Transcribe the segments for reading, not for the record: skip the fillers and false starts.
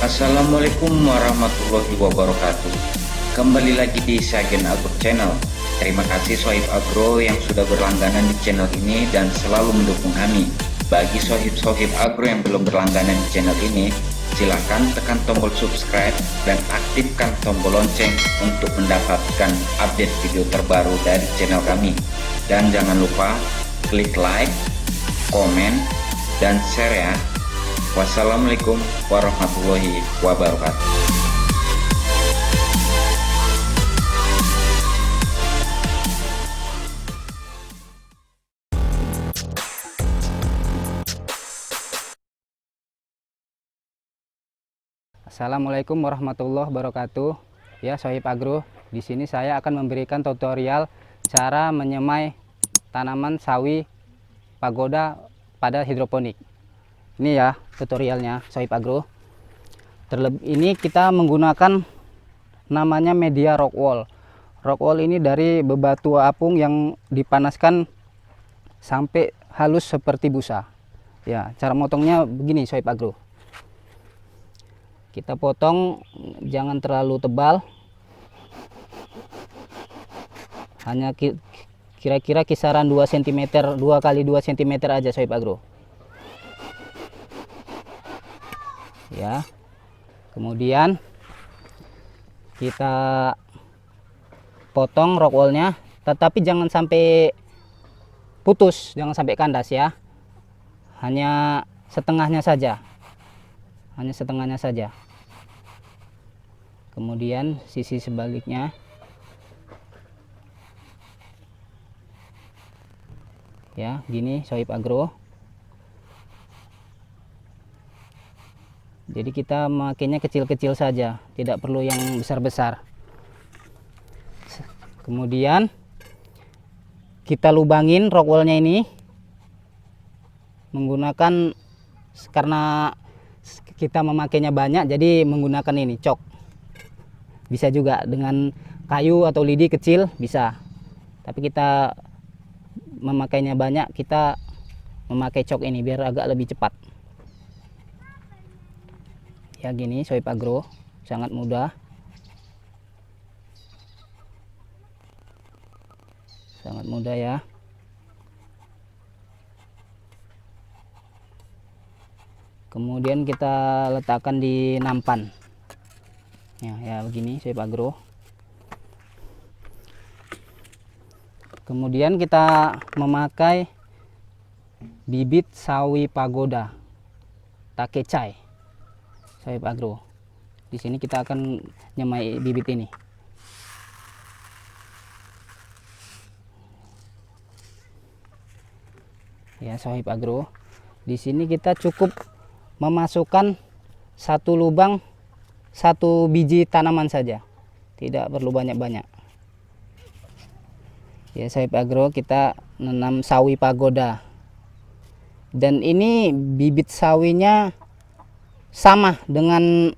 Assalamualaikum warahmatullahi wabarakatuh. Kembali lagi di Sagen Agro Channel. Terima kasih Sohib Agro yang sudah berlangganan di channel ini dan selalu mendukung kami. Bagi sohib-sohib agro yang belum berlangganan di channel ini, silakan tekan tombol subscribe dan aktifkan tombol lonceng untuk mendapatkan update video terbaru dari channel kami. Dan jangan lupa klik like, komen, dan share ya. Wassalamualaikum warahmatullahi wabarakatuh. Assalamualaikum warahmatullahi wabarakatuh. Ya, Sohib Agro, di sini saya akan memberikan tutorial cara menyemai tanaman sawi pagoda pada hidroponik. Ini ya tutorialnya, Sohib Agro. Ini kita menggunakan namanya media rock wool. Rock wool ini dari bebatu apung yang dipanaskan sampai halus seperti busa. Ya, cara motongnya begini, Sohib Agro. Kita potong jangan terlalu tebal, hanya kira-kira kisaran 2 cm, 2 kali 2 cm aja, Sohib Agro. Ya, kemudian kita potong rock woolnya, tetapi jangan sampai putus, jangan sampai kandas ya, hanya setengahnya saja, kemudian sisi sebaliknya ya, gini Sohib Agro. Jadi kita makainya kecil-kecil saja, tidak perlu yang besar-besar. Kemudian kita lubangin rock woolnya ini menggunakan, karena kita memakainya banyak jadi menggunakan ini cok. Bisa juga dengan kayu atau lidi kecil bisa, tapi kita memakainya banyak, kita memakai cok ini biar agak lebih cepat ya. Gini Sohib Agro, sangat mudah, ya. Kemudian kita letakkan di nampan ya begini Sohib Agro. Kemudian kita memakai bibit sawi pagoda takecai, Sohib Agro. Di sini kita akan nyemai bibit ini. Ya Sohib Agro, di sini kita cukup memasukkan satu lubang, satu biji tanaman saja, tidak perlu banyak-banyak ya Sohib Agro. Kita nanam sawi pagoda, dan ini bibit sawinya sama dengan,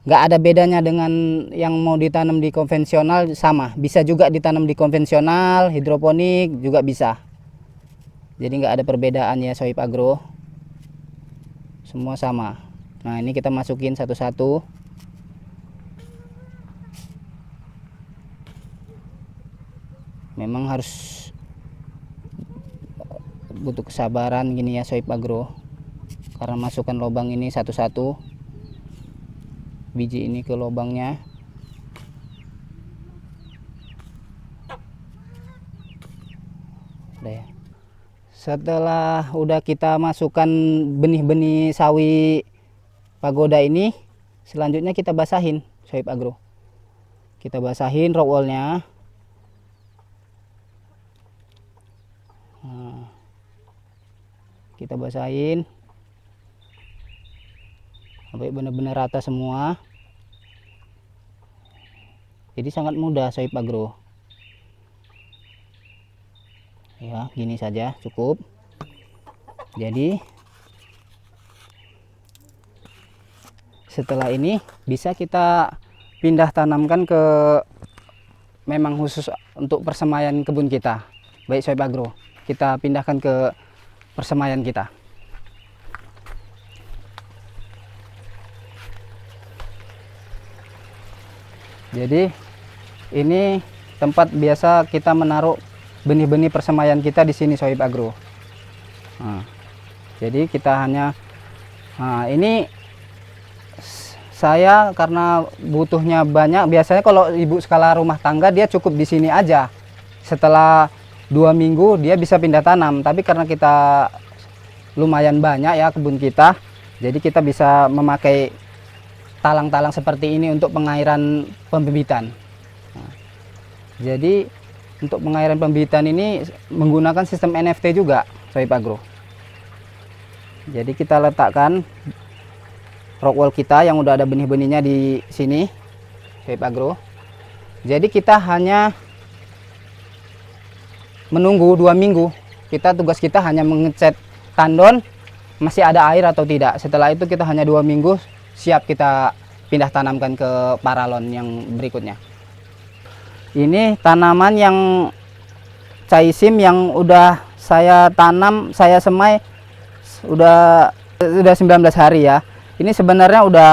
nggak ada bedanya dengan yang mau ditanam di konvensional, sama, bisa juga ditanam di konvensional, hidroponik juga bisa, jadi nggak ada perbedaan ya Sohib Agro, semua sama. Nah, ini kita masukin satu-satu. Memang harus butuh kesabaran gini ya Sohib Agro, karena masukkan lubang ini satu-satu, biji ini ke lubangnya. Udah ya. Setelah udah kita masukkan benih-benih sawi pagoda ini, selanjutnya kita basahin Sohib Agro. Kita basahin rock woolnya. Nah, kita basahin sampai benar-benar rata semua. Jadi sangat mudah Sohib Agro. Ya, gini saja cukup. Jadi setelah ini bisa kita pindah tanamkan ke, memang khusus untuk persemaian kebun kita. Baik Sohib Agro, kita pindahkan ke persemaian kita. Jadi ini tempat biasa kita menaruh benih-benih persemaian kita di sini Sohib Agro. Nah, jadi kita hanya ini saya karena butuhnya banyak. Biasanya kalau ibu skala rumah tangga dia cukup di sini aja. Setelah 2 minggu dia bisa pindah tanam. Tapi karena kita lumayan banyak ya kebun kita, jadi kita bisa memakai talang-talang seperti ini untuk pengairan pembibitan. Nah, jadi untuk pengairan pembibitan ini menggunakan sistem NFT juga Sohib Agro. Jadi kita letakkan rock wall kita yang udah ada benih-benihnya di sini Sohib Agro. Jadi kita hanya menunggu 2 minggu. Tugas kita hanya mengecek tandon masih ada air atau tidak. Setelah itu kita hanya 2 minggu siap kita pindah tanamkan ke paralon yang berikutnya. Ini tanaman yang caisim yang udah saya tanam, saya semai udah 19 hari ya. Ini sebenarnya udah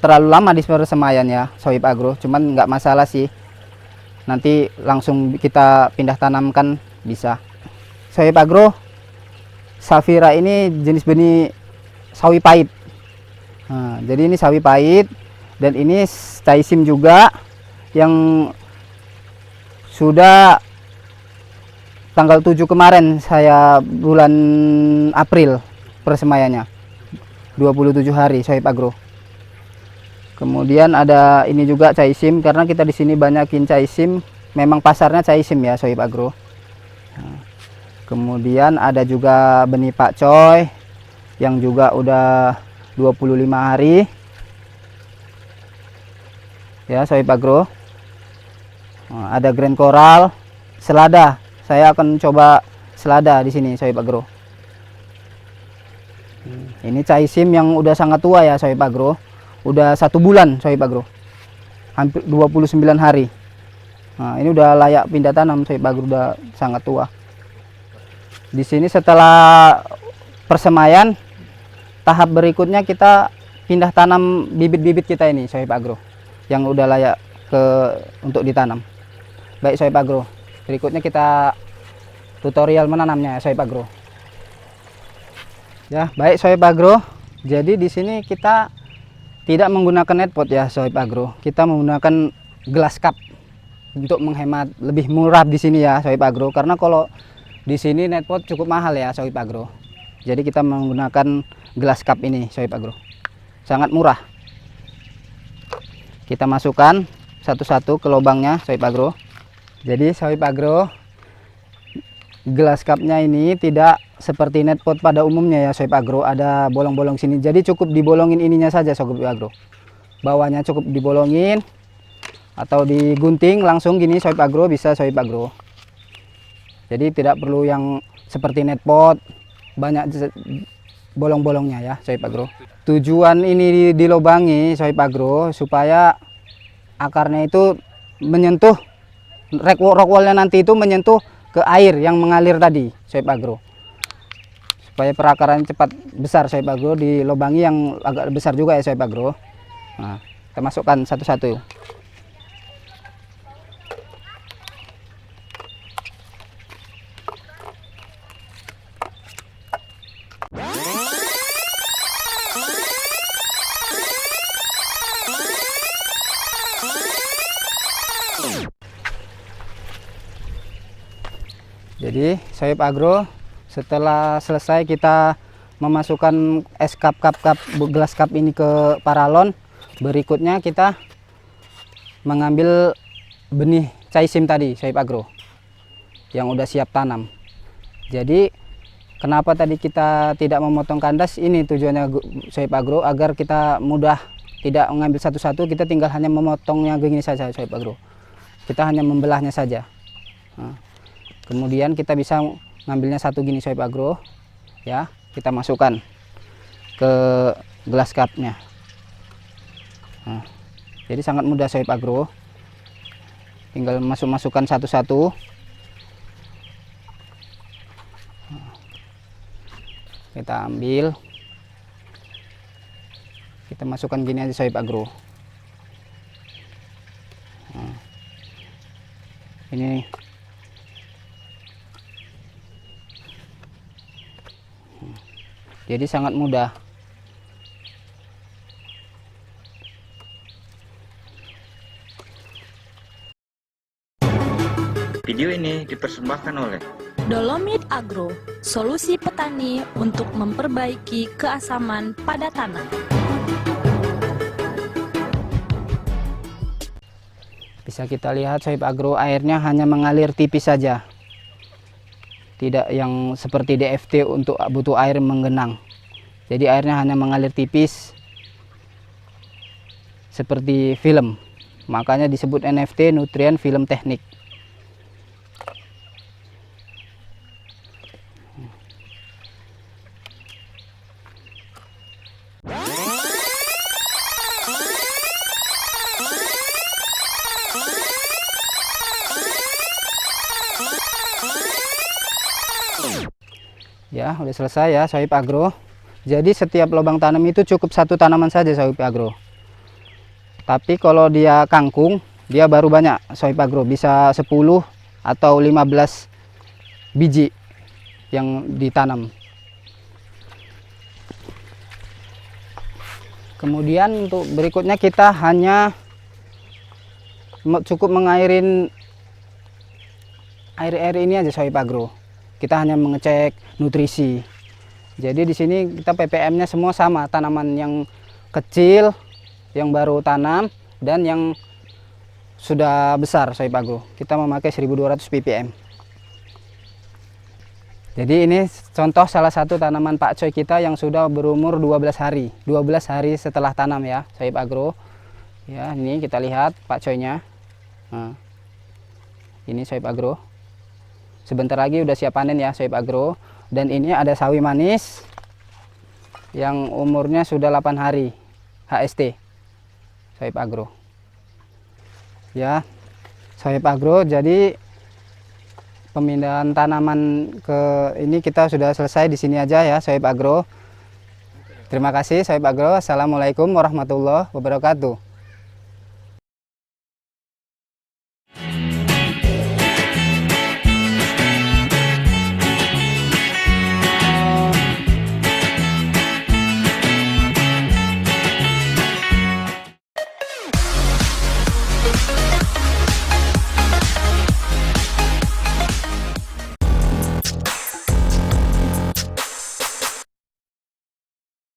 terlalu lama di persemaian ya Sohib Agro, cuman nggak masalah sih. Nanti langsung kita pindah tanamkan bisa. Sohib Agro, Safira ini jenis benih sawi pahit. Nah, jadi ini sawi pahit dan ini caisim juga yang sudah tanggal 7 kemarin saya bulan April persemaiannya 27 hari Sohib Agro. Kemudian ada ini juga caisim karena kita di sini banyakin caisim, memang pasarnya caisim ya Sohib Agro. Nah, kemudian ada juga benih pakcoy yang juga udah 25 hari ya Sohib Agro. Nah, ada grand coral, selada. Saya akan coba selada di sini Sohib Agro. Ini caisim yang udah sangat tua ya Sohib Agro. Udah 1 bulan Sohib Agro. Hampir 29 hari. Nah, ini udah layak pindah tanam Sohib Agro, udah sangat tua. Di sini setelah persemaian, tahap berikutnya kita pindah tanam bibit-bibit kita ini Sohib Agro yang udah layak untuk ditanam. Baik Sohib Agro, berikutnya kita tutorial menanamnya Sohib Agro. Ya, baik Sohib Agro. Jadi di sini kita tidak menggunakan netpot ya Sohib Agro. Kita menggunakan glass cup untuk menghemat, lebih murah di sini ya Sohib Agro. Karena kalau di sini netpot cukup mahal ya Sohib Agro. Jadi kita menggunakan glass cup ini Sohib Agro. Sangat murah. Kita masukkan satu-satu ke lubangnya Sohib Agro. Jadi Sohib Agro, glass cupnya ini tidak seperti netpot pada umumnya ya Sohib Agro, ada bolong-bolong sini. Jadi cukup dibolongin ininya saja Sohib Agro. Bawahnya cukup dibolongin atau digunting langsung gini Sohib Agro, bisa Sohib Agro. Jadi tidak perlu yang seperti netpot banyak bolong-bolongnya ya Sohib Agro. Tujuan ini dilobangi Sohib Agro supaya akarnya itu menyentuh rock wallnya, nanti itu menyentuh ke air yang mengalir tadi Sohib Agro, supaya perakaran cepat besar Sohib Agro. Dilobangi yang agak besar juga ya Sohib Agro. Nah, kita masukkan satu-satu. Jadi Sohib Agro, setelah selesai kita memasukkan es cup gelas cup ini ke paralon, berikutnya kita mengambil benih caisim tadi Sohib Agro yang udah siap tanam. Jadi kenapa tadi kita tidak memotong kandas, ini tujuannya Sohib Agro agar kita mudah, tidak mengambil satu-satu, kita tinggal hanya memotongnya begini saja Sohib Agro. Kita hanya membelahnya saja. Nah, kemudian kita bisa ngambilnya satu gini Sohib Agro ya, kita masukkan ke gelas cupnya. Nah, jadi sangat mudah Sohib Agro, tinggal masukkan satu-satu. Kita ambil, kita masukkan gini aja Sohib Agro. Ini jadi sangat mudah. Video ini dipersembahkan oleh Dolomit Agro, solusi petani untuk memperbaiki keasaman pada tanah. Bisa kita lihat Sohib Agro, airnya hanya mengalir tipis saja. Tidak yang seperti DFT untuk butuh air menggenang. Jadi airnya hanya mengalir tipis seperti film. Makanya disebut NFT, nutrien film teknik. Ya, udah selesai ya Sohib Agro. Jadi setiap lubang tanam itu cukup satu tanaman saja Sohib Agro. Tapi kalau dia kangkung, dia baru banyak Sohib Agro, bisa 10 atau 15 biji yang ditanam. Kemudian untuk berikutnya kita hanya cukup mengairin air ini aja Sohib Agro. Kita hanya mengecek nutrisi. Jadi di sini kita ppm-nya semua sama, tanaman yang kecil, yang baru tanam, dan yang sudah besar Sohib Agro. Kita memakai 1200 ppm. Jadi ini contoh salah satu tanaman Pak Coy kita yang sudah berumur 12 hari. 12 hari setelah tanam ya Sohib Agro. Ya, ini kita lihat Pak Coy-nya. Nah, ini Sohib Agro. Sebentar lagi udah siap panen ya Sohib Agro. Dan ini ada sawi manis yang umurnya sudah 8 hari HST Sohib Agro. Ya Sohib Agro, jadi pemindahan tanaman ke ini kita sudah selesai di sini aja ya Sohib Agro. Terima kasih Sohib Agro. Assalamualaikum warahmatullahi wabarakatuh.